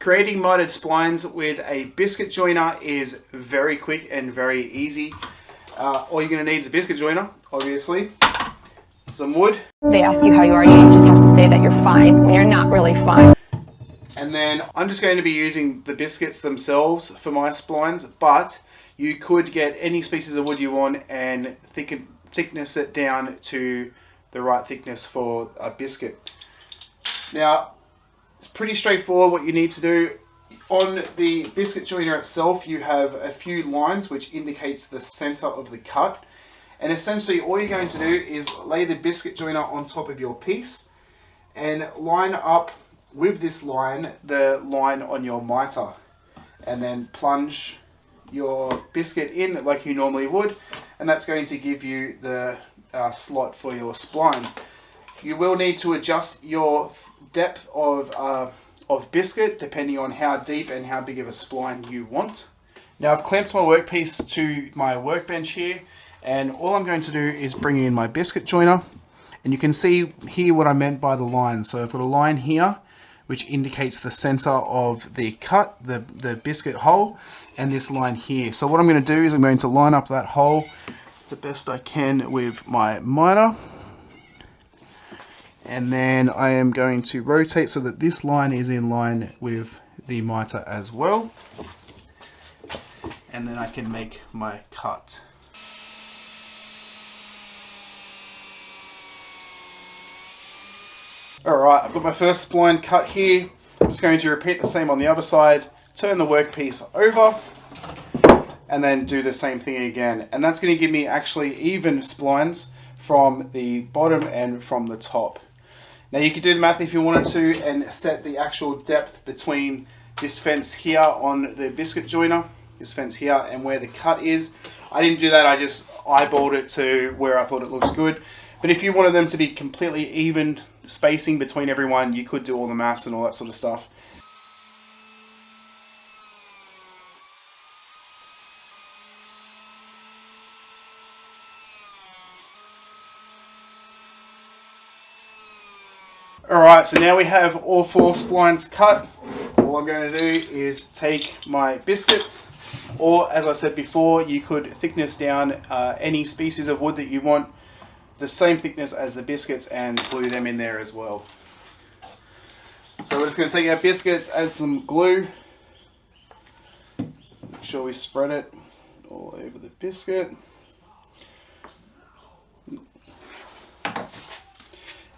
Creating mitered splines with a biscuit joiner is very quick and very easy. All you're going to need is a biscuit joiner, obviously, some wood. They ask you how you are, you just have to say that you're fine when you're not really fine. And then I'm just going to be using the biscuits themselves for my splines, but you could get any species of wood you want and thickness it down to the right thickness for a biscuit. Now, it's pretty straightforward what you need to do. On the biscuit joiner itself, you have a few lines which indicates the center of the cut. And essentially all you're going to do is lay the biscuit joiner on top of your piece and line up with this line, the line on your miter. And then plunge your biscuit in like you normally would. And that's going to give you the slot for your spline. You will need to adjust your depth of biscuit depending on how deep and how big of a spline you want. Now I've clamped my workpiece to my workbench here, and all I'm going to do is bring in my biscuit joiner, and you can see here what I meant by the line. So I've got a line here which indicates the center of the cut, the biscuit hole, and this line here. So what I'm going to do is I'm going to line up that hole the best I can with my miter. And then I am going to rotate so that this line is in line with the miter as well. And then I can make my cut. Alright, I've got my first spline cut here. I'm just going to repeat the same on the other side, turn the workpiece over, and then do the same thing again. And that's going to give me actually even splines from the bottom and from the top. Now you could do the math if you wanted to and set the actual depth between this fence here on the biscuit joiner, this fence here, and where the cut is. I didn't do that, I just eyeballed it to where I thought it looks good. But if you wanted them to be completely even spacing between everyone, you could do all the maths and all that sort of stuff. Alright, so now we have all 4 splines cut. All I'm going to do is take my biscuits, or as I said before, you could thickness down any species of wood that you want, the same thickness as the biscuits, and glue them in there as well. So we're just going to take our biscuits, add some glue, make sure we spread it all over the biscuit.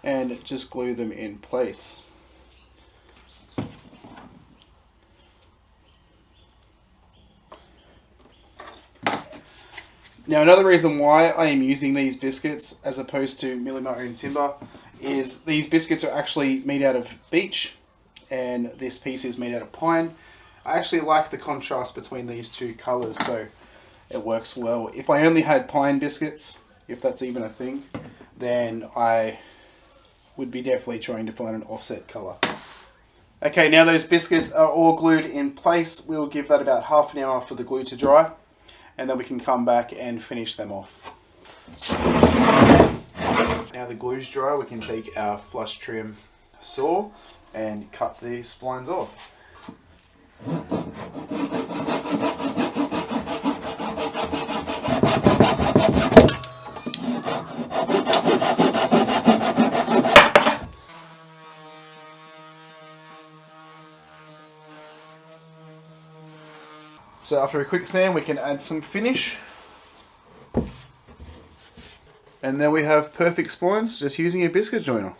And just glue them in place. Now another reason why I am using these biscuits as opposed to milling my own timber is these biscuits are actually made out of beech and this piece is made out of pine. I actually like the contrast between these two colours, so it works well. If I only had pine biscuits, if that's even a thing, then I would be definitely trying to find an offset colour. Okay, now those biscuits are all glued in place. We'll give that about half an hour for the glue to dry, and then we can come back and finish them off. Now the glue's dry, we can take our flush trim saw and cut the splines off. So after a quick sand, we can add some finish. And then we have perfect splines just using a biscuit joiner.